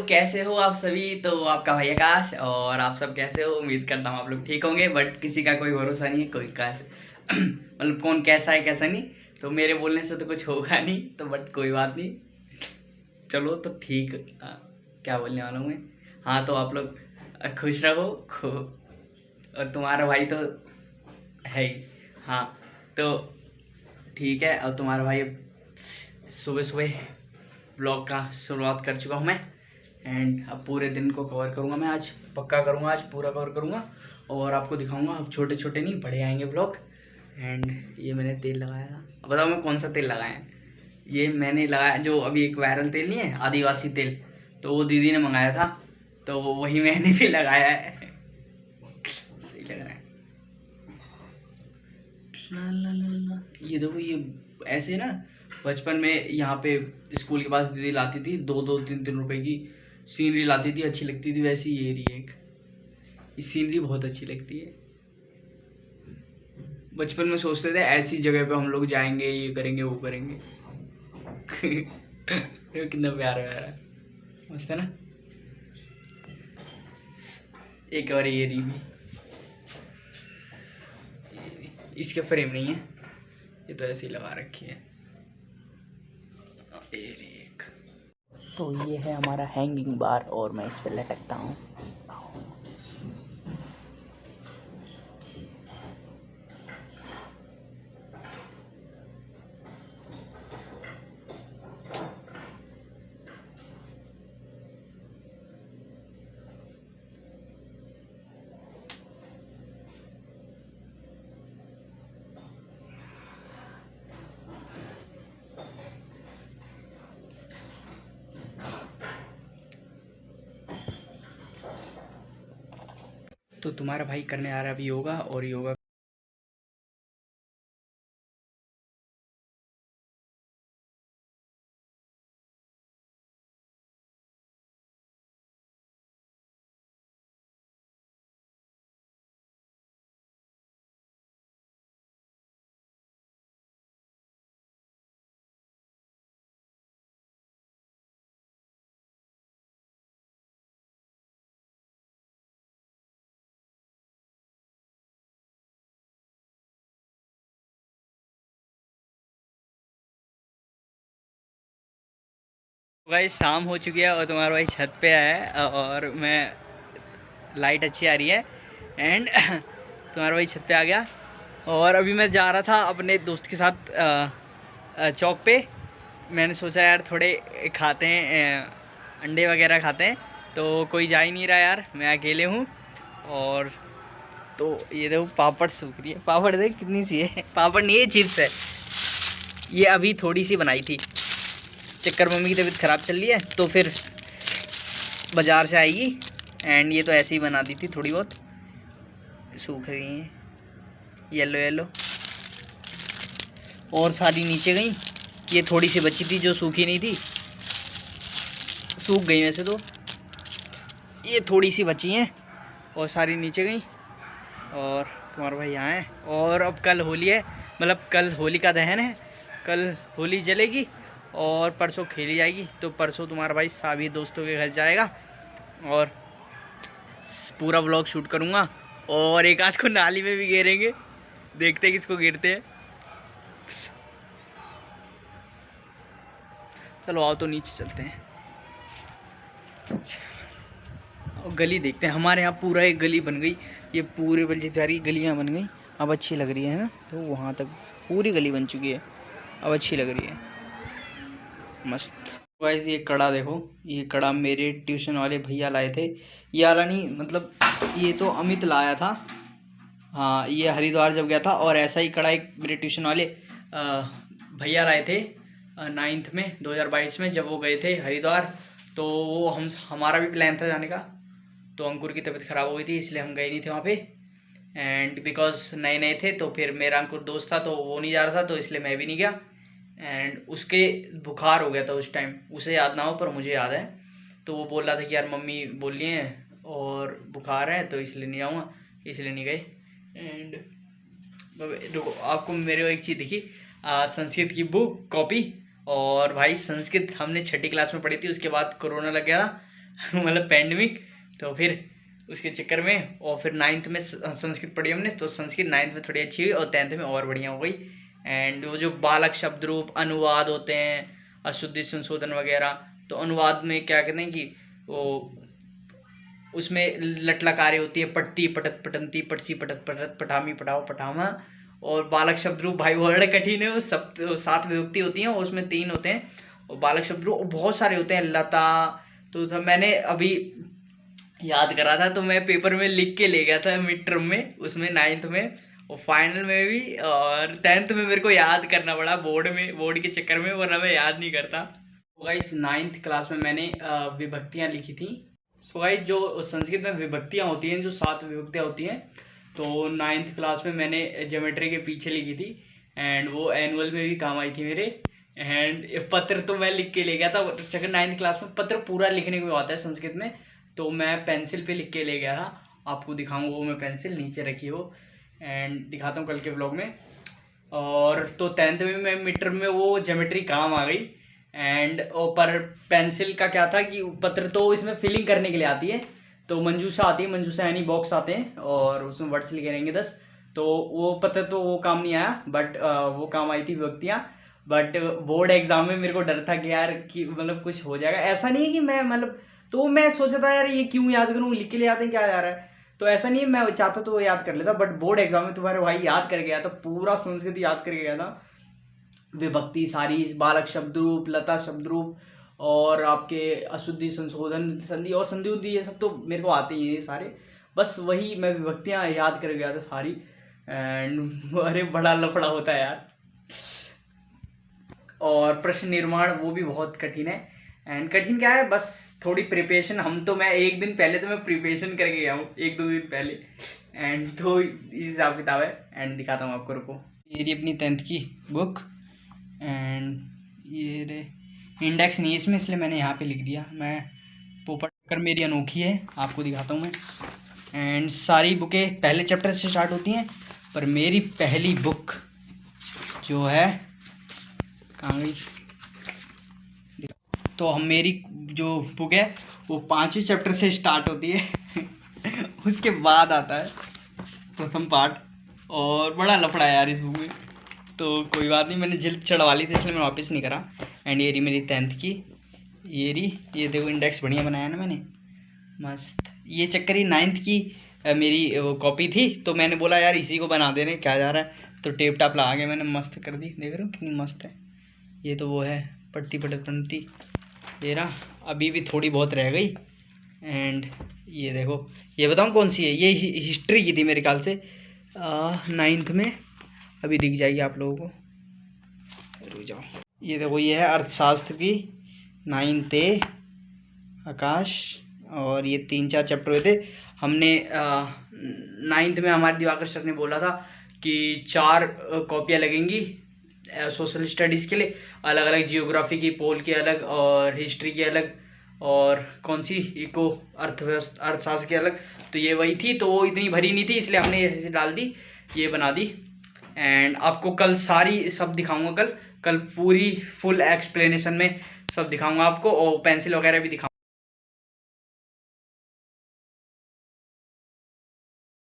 कैसे हो आप सभी। तो आपका भाई आकाश, और आप सब कैसे हो। उम्मीद करता हूँ आप लोग ठीक होंगे, बट किसी का कोई भरोसा नहीं है, कोई कैसे मतलब कौन कैसा है कैसा नहीं। तो मेरे बोलने से तो कुछ होगा नहीं, तो बट कोई बात नहीं। चलो तो ठीक। क्या बोलने वाला हूँ मैं। हाँ, तो आप लोग खुश रहो और तुम्हारा भाई तो है ही। हाँ, तो ठीक है। और तुम्हारा भाई सुबह सुबह ब्लॉग का शुरुआत कर चुका हूँ मैं। एंड अब पूरे दिन को कवर करूँगा मैं, आज पक्का करूँगा, आज पूरा कवर करूँगा और आपको दिखाऊँगा। अब छोटे छोटे नहीं, बड़े आएंगे ब्लॉग। एंड ये मैंने तेल लगाया था, अब बताओ मैं कौन सा तेल लगाया है। ये मैंने लगाया जो अभी एक वायरल तेल नहीं है, आदिवासी तेल, तो वो दीदी ने मंगाया था, तो वही मैंने भी लगाया है। सही लग रहा है। ला ला ला ला। ये देखो, ये ऐसे ना बचपन में यहाँ पे स्कूल के पास दीदी लाती थी, 2-2, 3-3 रुपए की सीनरी लाती थी, अच्छी लगती थी। वैसी ये रही एक, ये सीनरी बहुत अच्छी लगती है। बचपन में सोचते थे ऐसी जगह पे हम लोग जाएंगे, ये करेंगे वो करेंगे। कितना प्यारा प्यारा मस्त है ना। एक और ये रही भी, इसके फ्रेम नहीं है, ये तो ऐसे ही लगा रखी है। एक तो ये है हमारा हैंगिंग बार और मैं इस पर लटकता हूँ। तो तुम्हारा भाई करने आ रहा है अभी योगा, और योगा भाई शाम हो चुकी है और तुम्हारा भाई छत पे है, और मैं लाइट अच्छी आ रही है। एंड तुम्हारा भाई छत पे आ गया, और अभी मैं जा रहा था अपने दोस्त के साथ चौक पे। मैंने सोचा यार थोड़े खाते हैं, अंडे वगैरह खाते हैं, तो कोई जा ही नहीं रहा यार, मैं अकेले हूँ। और तो ये देखो पापड़ सूख रही है, पापड़ देख कितनी सी है। पापड़ नहीं है, चिप्स है। ये अभी थोड़ी सी बनाई थी, चक्कर मम्मी की तबीयत ख़राब चल रही है, तो फिर बाज़ार से आएगी। एंड ये तो ऐसे ही बना दी थी, थोड़ी बहुत सूख रही हैं, येलो येलो, और सारी नीचे गई। ये थोड़ी सी बची थी जो सूखी नहीं थी, सूख गई वैसे तो। ये थोड़ी सी बची हैं और सारी नीचे गई। और तुम्हारा भाई यहाँ है, और अब कल होली है, मतलब कल होली का दहन है, कल होली जलेगी और परसों खेली जाएगी। तो परसों तुम्हारा भाई सभी दोस्तों के घर जाएगा और पूरा व्लॉग शूट करूँगा, और एक आध को नाली में भी गिरेंगे, देखते हैं किसको गिरते हैं। चलो आओ तो नीचे चलते हैं और गली देखते हैं। हमारे यहाँ पूरा एक गली बन गई, ये पूरे बल्कि प्यारी गलियाँ बन गई, अब अच्छी लग रही है ना। तो वहाँ तक पूरी गली बन चुकी है, अब अच्छी लग रही है, मस्त। गाइस ये कड़ा देखो, ये कड़ा मेरे ट्यूशन वाले भैया लाए थे। ये वाला नहीं, मतलब ये तो अमित लाया था। हाँ, ये हरिद्वार जब गया था, और ऐसा ही कड़ा एक मेरे ट्यूशन वाले भैया लाए थे 9th में 2022 में, जब वो गए थे हरिद्वार। तो वो हमारा भी प्लान था जाने का, तो अंकुर की तबीयत ख़राब हो गई थी, इसलिए हम गए नहीं थे वहाँ पे। एंड बिकॉज नए नए थे, तो फिर मेरा अंकुर दोस्त था, तो वो नहीं जा रहा था, तो इसलिए मैं भी नहीं गया। एंड उसके बुखार हो गया था उस टाइम, उसे याद ना हो पर मुझे याद है। तो वो बोल रहा था कि यार मम्मी बोल रही हैं और बुखार है, तो इसलिए नहीं आऊँगा, इसलिए नहीं गए। एंड देखो आपको मेरे को एक चीज़ दिखी, संस्कृत की बुक कॉपी। और भाई संस्कृत हमने 6ठी क्लास में पढ़ी थी, उसके बाद कोरोना लग गया था, मतलब पैंडमिक। तो फिर उसके चक्कर में, और फिर 9th में संस्कृत पढ़ी हमने, तो संस्कृत 9th में थोड़ी अच्छी हुई और 10th में और बढ़िया हो गई। एंड वो जो बालक शब्द रूप अनुवाद होते हैं, अशुद्धि संशोधन वगैरह, तो अनुवाद में क्या कहते हैं कि वो उसमें लटलकारे होती है, पट्टी पटत पटंती पटसी पटत पटत पटामी पटाओ पटामा। और बालक शब्द रूप भाई वर्ड कठिन है, वो सब 7 विभक्ति होती हैं, उसमें 3 होते हैं। और बालक शब्द रूप बहुत सारे होते हैं, लता। तो मैंने अभी याद करा था, तो मैं पेपर में लिख के ले गया था मिड टर्म में, उसमें 9th में और फाइनल में भी, और 10th में मेरे को याद करना पड़ा बोर्ड के चक्कर में, वरना मैं याद नहीं करता। तो गाइस 9th क्लास में मैंने विभक्तियाँ लिखी थी। सो गाइस जो संस्कृत में विभक्तियाँ होती हैं, जो 7 विभक्तियाँ होती हैं, तो 9th क्लास में मैंने ज्योमेट्री के पीछे लिखी थी। एंड वो एनुअल में भी काम आई थी मेरे। एंड पत्र तो मैं लिख के ले गया था, चक्कर 9th क्लास में पत्र पूरा लिखने को आता है संस्कृत में, तो मैं पेंसिल पे लिख के ले गया था। आपको दिखाऊंगा वो मैं पेंसिल नीचे रखी हो, एंड दिखाता हूँ कल के ब्लॉग में। और तो 10th में मैं मिड टर्म में वो ज्योमेट्री काम आ गई। एंड पर पेंसिल का क्या था कि पत्र तो इसमें फिलिंग करने के लिए आती है, तो मंजूषा आती है, मंजूषा यानी बॉक्स आते हैं और उसमें वर्ड्स लिखे रहेंगे 10। तो वो पत्र तो वो काम नहीं आया, बट वो काम आई थी विभक्तियाँ। बट बोर्ड एग्जाम में मेरे को डर था कि यार कि मतलब कुछ हो जाएगा, ऐसा नहीं है कि मैं मतलब, तो मैं सोचा था यार ये क्यों याद करूँ, लिख के ले आते हैं क्या जा रहा है। तो ऐसा नहीं है, मैं चाहता तो वो याद कर लेता, बट बोर्ड एग्जाम में तुम्हारे भाई याद कर गया था, पूरा संस्कृत याद कर गया था, विभक्ति सारी, बालक शब्द रूप, लता शब्द रूप, और आपके अशुद्धि संशोधन संधि और संधि उद्धि, ये सब तो मेरे को आते ही है सारे। बस वही मैं विभक्तियाँ याद कर गया था सारी। एंड अरे बड़ा लफड़ा होता है यार। और प्रश्न निर्माण वो भी बहुत कठिन है। एंड कठिन क्या है, बस थोड़ी प्रिपरेशन, मैं एक दिन पहले तो मैं प्रिपरेशन करके गया हूँ, 1-2 दिन पहले। एंड तो हिसाब किताब है, एंड दिखाता हूँ आपको, रुको। ये रही अपनी 10th की बुक, एंड ये रे इंडेक्स नहीं है इसमें, इसलिए मैंने यहाँ पे लिख दिया। मैं पोपट कर मेरी अनोखी है, आपको दिखाता हूँ मैं। एंड सारी बुकें पहले चैप्टर से स्टार्ट होती हैं, पर मेरी पहली बुक जो है कहाँ गई, तो हम मेरी जो बुक है वो 5वें चैप्टर से स्टार्ट होती है उसके बाद आता है प्रथम पाठ, और बड़ा लफड़ा है यार इस बुक में। तो कोई बात नहीं, मैंने जिल्द चढ़वा ली थी इसलिए मैं वापस नहीं करा। एंड ये रही मेरी 10th की, ये देखो इंडेक्स बढ़िया बनाया ना मैंने, मस्त। ये चक्कर ही 9th की मेरी वो कॉपी थी, तो मैंने बोला यार इसी को बना दे रहे, क्या जा रहा है, तो टेप टाप लगा के मैंने मस्त कर दी। देख रहे हो कितनी मस्त है। ये तो वो है पट्टी पटत पंक्ति, ये रहा, अभी भी थोड़ी बहुत रह गई। एंड ये देखो, ये बताऊँ कौन सी है, ये हिस्ट्री की थी मेरे ख्याल से 9th में, अभी दिख जाएगी आप लोगों को, रुक जाओ। ये देखो, ये है अर्थशास्त्र की 9th ए आकाश, और ये 3-4 चैप्टर हुए थे हमने 9th में। हमारे दिवाकर सर ने बोला था कि 4 कॉपियाँ लगेंगी सोशल स्टडीज़ के लिए, अलग अलग, जियोग्राफी की, पोल की अलग, और हिस्ट्री की अलग, और कौन सी इको अर्थव्यवस्था अर्थशास्त्र की अलग। तो ये वही थी, तो वो इतनी भरी नहीं थी, इसलिए हमने ऐसे डाल दी, ये बना दी। एंड आपको कल सारी सब दिखाऊंगा, कल पूरी फुल एक्सप्लेनेशन में सब दिखाऊंगा आपको, और पेंसिल वगैरह भी दिखाऊंगा।